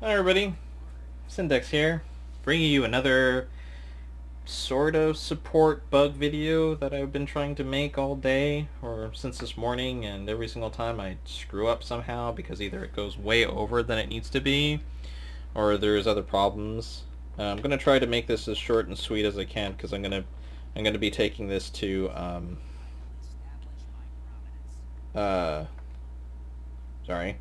Hi everybody, Syndex here, bringing you another sort of support bug video that I've been trying to make all day, or since this morning, and every single time I screw up somehow because either it goes way over than it needs to be, or there's other problems. I'm gonna try to make this as short and sweet as I can because I'm gonna be taking this to uh, sorry,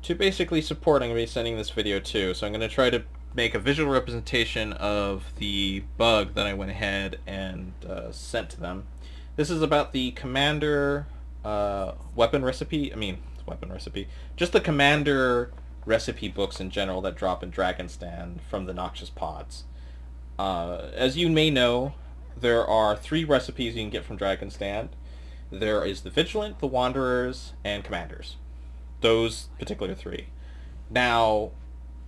to basically support. I'm going to be sending this video to. So I'm going to try to make a visual representation of the bug that I went ahead and sent to them. This is about the commander weapon recipe. Weapon recipe. Just the commander recipe books in general that drop in Dragonstand from the Noxious Pods. As you may know, there are 3 recipes you can get from Dragonstand. There is the Vigilant, the Wanderers, and Commanders. Those particular 3. Now,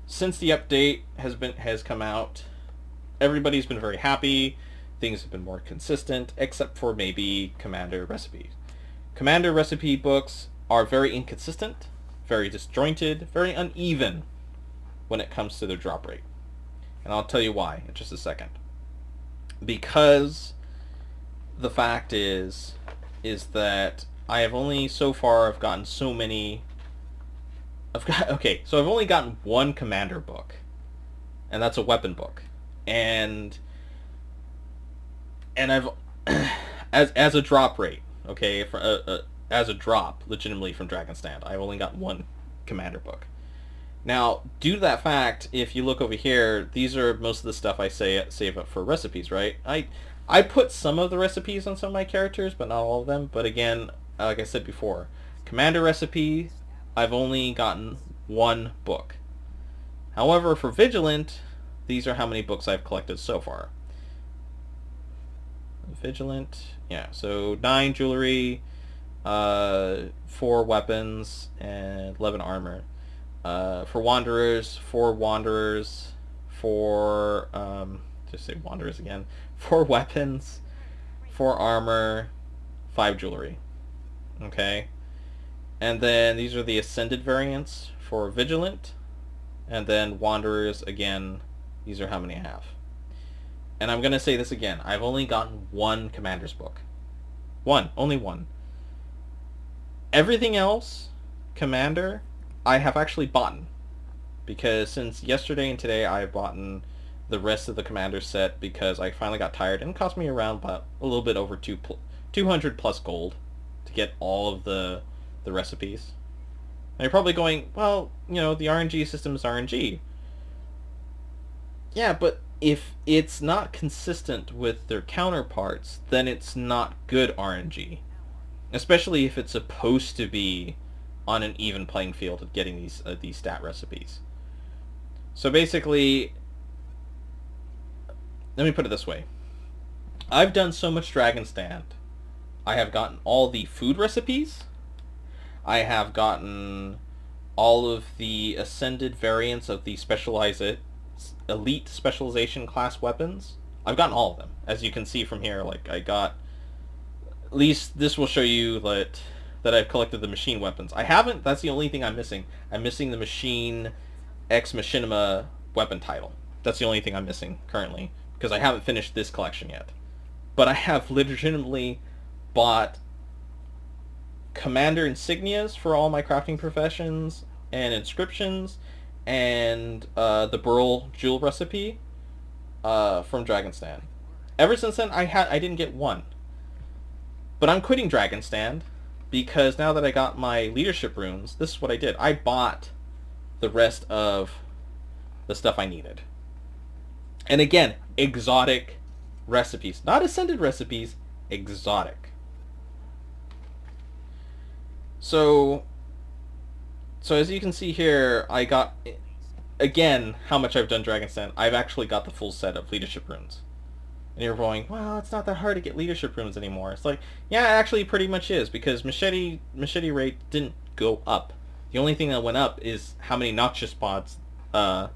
since the update has come out, everybody's been very happy. Things have been more consistent, except for maybe Commander recipes. Commander recipe books are very inconsistent, very disjointed, very uneven when it comes to their drop rate. And I'll tell you why in just a second. Because the fact is that I have only so far I've gotten so many. So I've only gotten 1 commander book, and that's a weapon book, and I've as a drop rate, okay, for as a drop legitimately from Dragonstand, I've only got 1 commander book. Now, due to that fact, if you look over here, these are most of the stuff I save up for recipes, right? I put some of the recipes on some of my characters, but not all of them. But again, like I said before, commander recipe, I've only gotten 1 book. However, for Vigilant, these are how many books I've collected so far. Vigilant, yeah, so 9 jewelry, 4 weapons, and 11 armor. For Wanderers, 4 Wanderers, 4, just say Wanderers again, 4 weapons, 4 armor, 5 jewelry. Okay? And then these are the Ascended variants for Vigilant. And then Wanderers, again, these are how many I have. And I'm going to say this again. I've only gotten 1 Commander's book. 1. Only 1. Everything else, Commander, I have actually bought. Because since yesterday and today, I've bought the rest of the Commander set because I finally got tired. And it cost me around about a little bit over 200 plus gold to get all of the recipes. And you're probably going, well, the RNG system is RNG. Yeah, but if it's not consistent with their counterparts, then it's not good RNG. Especially if it's supposed to be on an even playing field of getting these stat recipes. So basically, let me put it this way. I've done so much Dragonstand. I have gotten all the food recipes. I have gotten all of the Ascended variants of the elite specialization class weapons. I've gotten all of them. As you can see from here, like I got, at least this will show you that I've collected the machine weapons. I haven't, that's the only thing I'm missing. I'm missing the Machine X Machinima weapon title. That's the only thing I'm missing currently, because I haven't finished this collection yet. But I have legitimately bought Commander insignias for all my crafting professions and inscriptions, and the Burl Jewel recipe from Dragonstand. Ever since then, I didn't get 1. But I'm quitting Dragonstand because now that I got my leadership runes, this is what I did. I bought the rest of the stuff I needed. And again, exotic recipes. Not Ascended recipes, exotic. So as you can see here, I got, again, how much I've done Dragonstand. I've actually got the full set of leadership runes. And you're going, well, it's not that hard to get leadership runes anymore. It's like, yeah, it actually pretty much is, because machete rate didn't go up. The only thing that went up is how many noxious pods that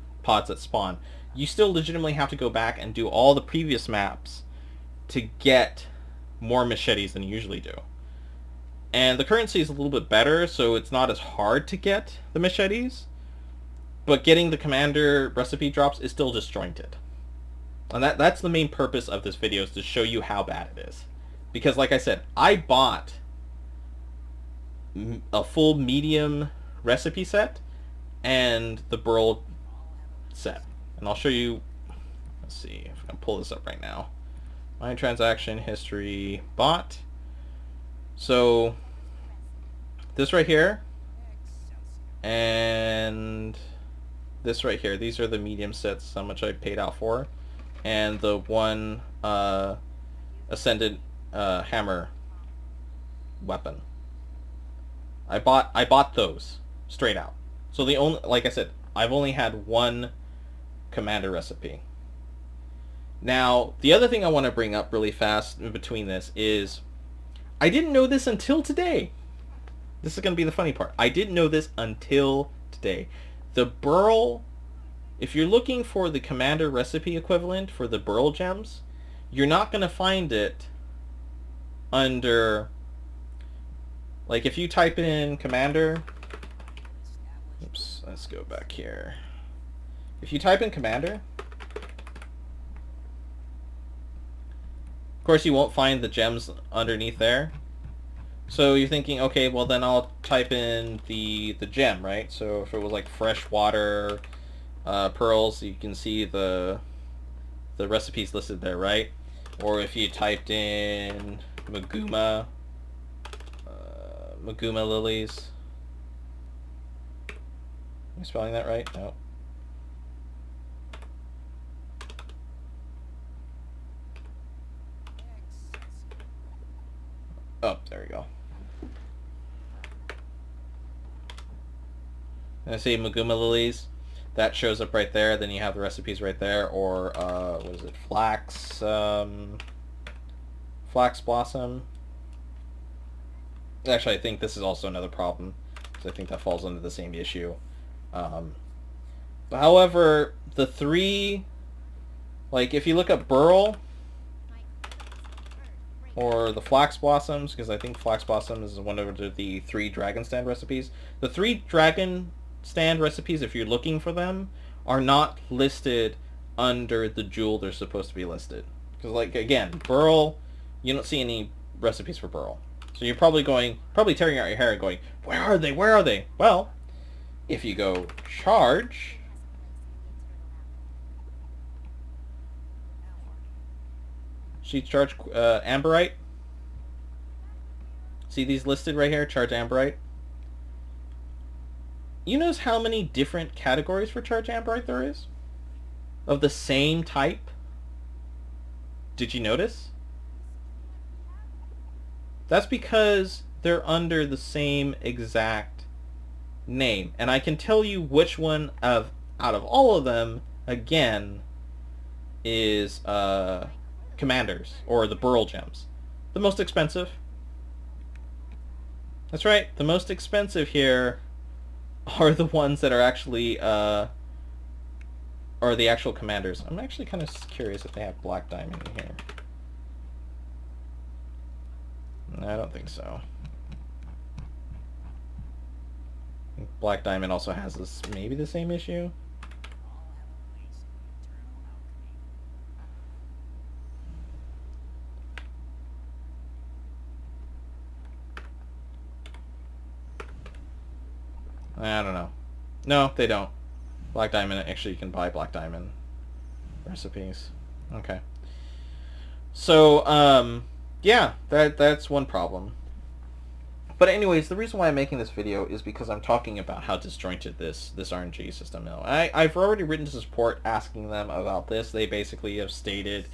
spawn. You still legitimately have to go back and do all the previous maps to get more machetes than you usually do. And the currency is a little bit better, so it's not as hard to get the machetes. but getting the commander recipe drops is still disjointed. And that's the main purpose of this video, is to show you how bad it is. Because like I said, I bought a full medium recipe set and the Burl set. And I'll show you, let's see if I can pull this up right now. My transaction history bought. So this right here and this right here, these are the medium sets, how much I paid out for. And the one ascended hammer weapon. I bought those straight out. So the only, like I said, I've only had one commander recipe. Now, the other thing I want to bring up really fast in between this is I didn't know this until today. This is going to be the funny part. I didn't know this until today. The Burl, if you're looking for the commander recipe equivalent for the Burl gems, you're not going to find it under, like if you type in commander, oops, let's go back here. If you type in commander, of course you won't find the gems underneath there. So you're thinking, okay, well then I'll type in the gem, right? So if it was like freshwater pearls, you can see the recipes listed there, right? Or if you typed in Maguma lilies. Am I spelling that right? No. Oh, there we go. And I see Maguma lilies. That shows up right there. Then you have the recipes right there. Or, what is it? Flax blossom. Actually, I think this is also another problem, because I think that falls under the same issue. However, the three, like if you look up Burl or the Flax Blossoms, because I think Flax Blossom is one of the three Dragon Stand recipes. The three Dragon Stand recipes, if you're looking for them, are not listed under the jewel they're supposed to be listed. Because, like, again, Burl, you don't see any recipes for Burl. So you're probably tearing out your hair and going, where are they? Where are they? Well, if you go charge, she charge Amberite. See these listed right here? Charge Amberite. You notice how many different categories for charge Amberite there is? Of the same type? Did you notice? That's because they're under the same exact name. And I can tell you which one out of all of them, again, is Commanders, or the Burl gems. The most expensive. That's right, the most expensive here are the ones that are actually, are the actual Commanders. I'm actually kind of curious if they have Black Diamond in here. No, I don't think so. I think Black Diamond also has this, maybe the same issue. I don't know. No, they don't. Black Diamond, actually you can buy Black Diamond recipes. Okay. So, yeah, that's one problem. But anyways, the reason why I'm making this video is because I'm talking about how disjointed this RNG system is. I've already written to support asking them about this. They basically have stated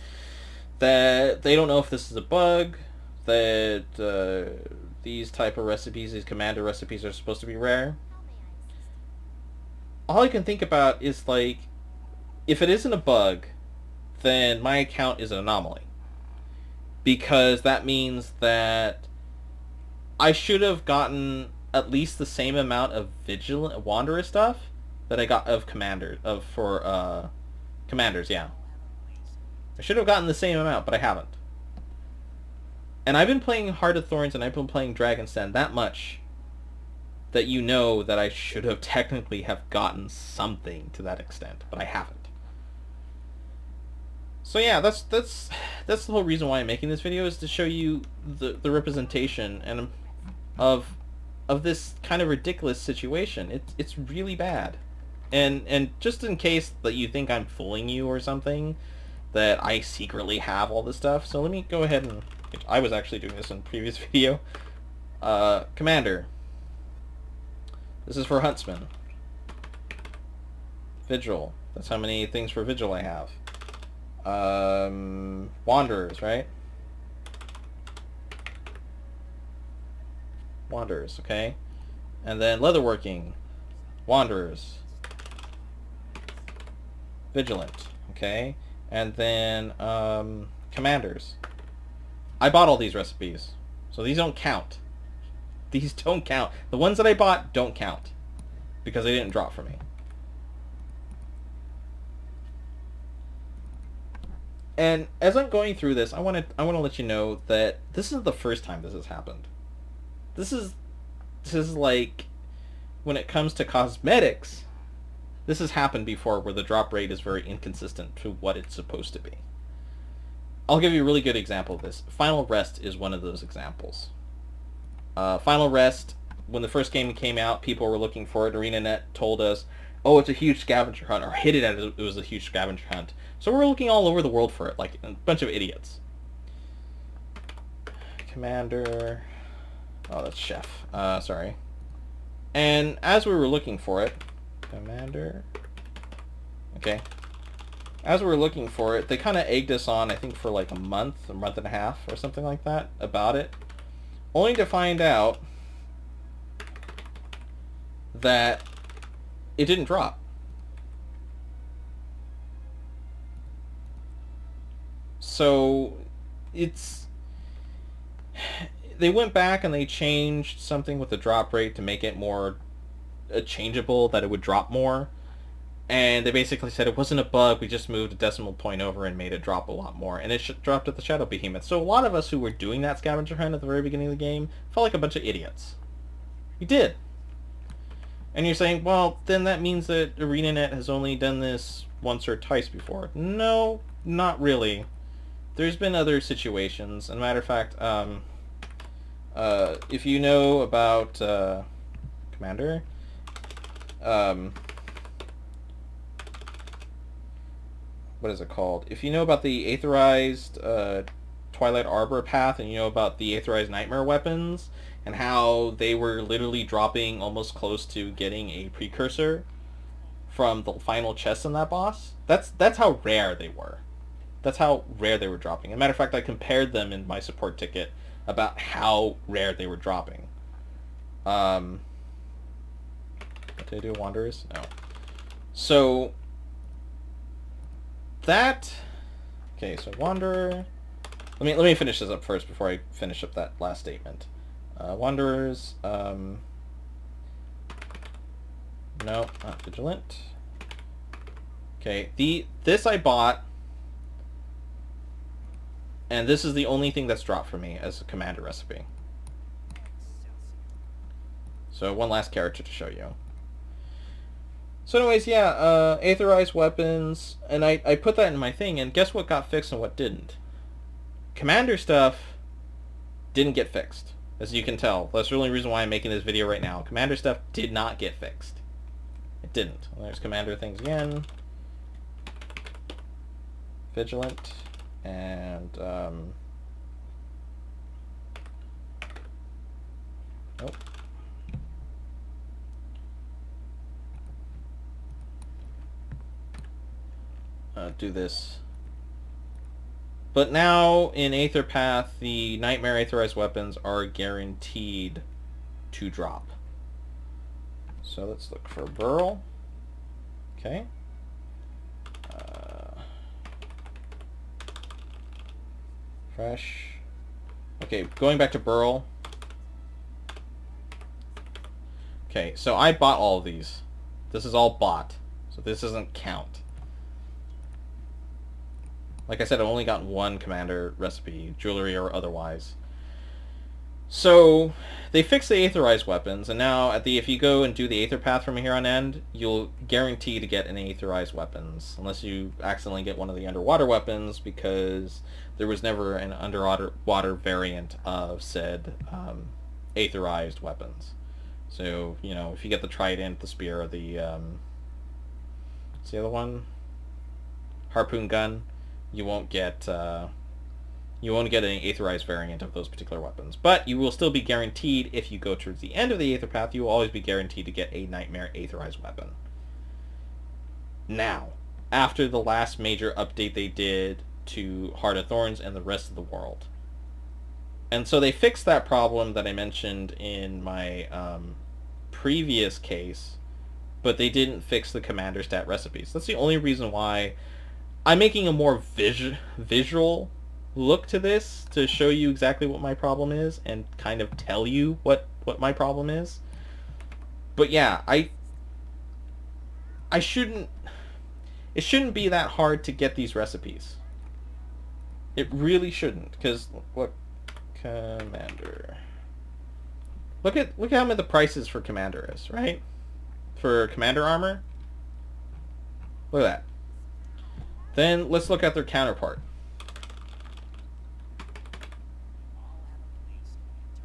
that they don't know if this is a bug, that these type of recipes, these commander recipes, are supposed to be rare. All I can think about is, like, if it isn't a bug, then my account is an anomaly. Because that means that I should have gotten at least the same amount of vigilant wanderer stuff that I got of commanders, commanders, yeah. I should have gotten the same amount, but I haven't. And I've been playing Heart of Thorns and I've been playing Dragon's Den that much that you know that I should have technically have gotten something to that extent, but I haven't. So yeah, that's the whole reason why I'm making this video, is to show you the representation and of this kind of ridiculous situation. It's really bad. And just in case that you think I'm fooling you or something, that I secretly have all this stuff, so let me go ahead and... I was actually doing this in a previous video. Commander. This is for Huntsman. Vigil. That's how many things for Vigil I have. Wanderers, right? Wanderers, okay. And then Leatherworking. Wanderers. Vigilant, okay. And then Commanders. I bought all these recipes, so these don't count. These don't count. The ones that I bought don't count because they didn't drop for me. And as I'm going through this, I want to let you know that this isn't the first time this has happened. This is like, when it comes to cosmetics, this has happened before, where the drop rate is very inconsistent to what it's supposed to be. I'll give you a really good example of this. Final Rest is one of those examples. Final Rest, when the first game came out, people were looking for it. ArenaNet told us, oh, it's a huge scavenger hunt, or hinted at it was a huge scavenger hunt. So we're looking all over the world for it, like a bunch of idiots. Commander... Oh, that's Chef. Sorry. And as we were looking for it... Commander... Okay. As we were looking for it, they kind of egged us on, I think, for like a month and a half, or something like that, about it. Only to find out that it didn't drop. So, it's... They went back and they changed something with the drop rate to make it more changeable, that it would drop more. And they basically said it wasn't a bug, we just moved a decimal point over and made it drop a lot more. And it dropped at the Shadow Behemoth. So a lot of us who were doing that scavenger hunt at the very beginning of the game felt like a bunch of idiots. We did. And you're saying, well, then that means that ArenaNet has only done this once or twice before. No, not really. There's been other situations. As a matter of fact, if you know about Commander, what is it called? If you know about the Aetherized Twilight Arbor path, and you know about the Aetherized Nightmare weapons, and how they were literally dropping almost close to getting a precursor from the final chest in that boss, that's how rare they were. That's how rare they were dropping. As a matter of fact, I compared them in my support ticket about how rare they were dropping. What did I do? Wanderers? No. So that... Okay, so Wanderer... Let me finish this up first before I finish up that last statement. Wanderers... No, not Vigilant. Okay, this I bought, and this is the only thing that's dropped for me as a commander recipe. So one last character to show you. So anyways, yeah, Aetherized weapons, and I put that in my thing, and guess what got fixed and what didn't? Commander stuff didn't get fixed, as you can tell. That's the only reason why I'm making this video right now. Commander stuff did not get fixed. It didn't. Well, there's Commander things again. Vigilant, and nope. Do this. But now in Aether Path, the Nightmare Aetherized weapons are guaranteed to drop. So let's look for Burl. Okay. Fresh. Okay, going back to Burl. Okay, so I bought all of these. This is all bought, so this doesn't count. Like I said, I've only gotten one commander recipe, jewelry or otherwise. So they fixed the aetherized weapons, and now if you go and do the aether path from here on end, you'll guarantee to get an aetherized weapons, unless you accidentally get one of the underwater weapons, because there was never an underwater variant of said aetherized weapons. So, you know, if you get the trident, the spear, what's the other one? Harpoon gun, you won't get an aetherized variant of those particular weapons. But you will still be guaranteed, if you go towards the end of the aether path, you will always be guaranteed to get a nightmare aetherized weapon. Now, after the last major update they did to Heart of Thorns and the rest of the world. And so they fixed that problem that I mentioned in my previous case, but they didn't fix the commander stat recipes. That's the only reason why I'm making a more visual look to this, to show you exactly what my problem is and kind of tell you what my problem is. But yeah, it shouldn't be that hard to get these recipes. It really shouldn't, because look, commander. Look how many the prices for commander is, right? For commander armor. Look at that. Then let's look at their counterpart.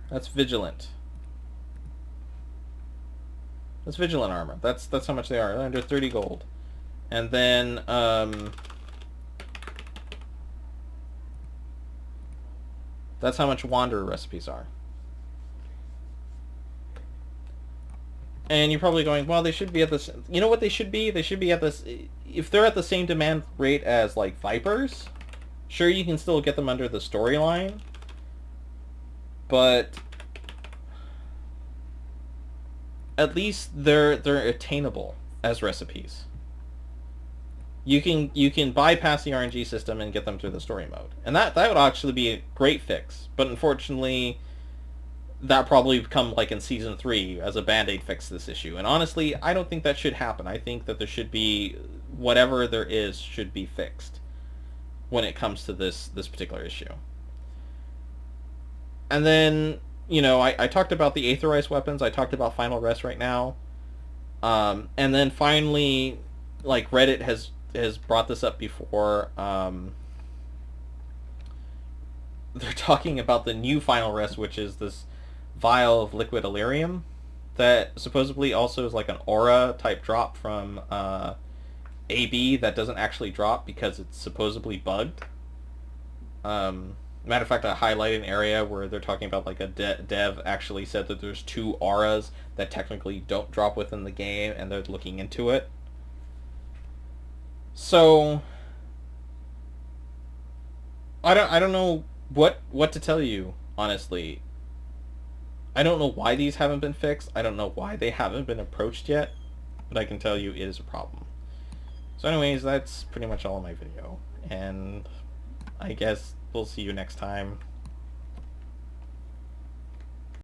That's vigilant. That's vigilant armor. That's how much they are. They're under 30 gold. And then that's how much wanderer recipes are. And you're probably going, well, they should be at this. You know what they should be? They should be at this. If they're at the same demand rate as like Vipers, sure, you can still get them under the storyline, but at least they're attainable as recipes. You can bypass the RNG system and get them through the story mode, and that would actually be a great fix. But unfortunately, that probably come like in season 3 as a band-aid fix to this issue. And honestly, I don't think that should happen. I think that there should be whatever there is should be fixed when it comes to this particular issue. And then, you know, I talked about the aetherized weapons. I talked about Final Rest right now. And then finally, like, Reddit has brought this up before. They're talking about the new Final Rest, which is this vial of liquid Illyrium that supposedly also is like an aura type drop from AB that doesn't actually drop because it's supposedly bugged. Matter of fact, I highlighted an area where they're talking about like a dev actually said that there's 2 auras that technically don't drop within the game, and they're looking into it. So I don't know what to tell you, honestly. I don't know why these haven't been fixed. I don't know why they haven't been approached yet, but I can tell you it is a problem. So anyways, that's pretty much all of my video, and I guess we'll see you next time.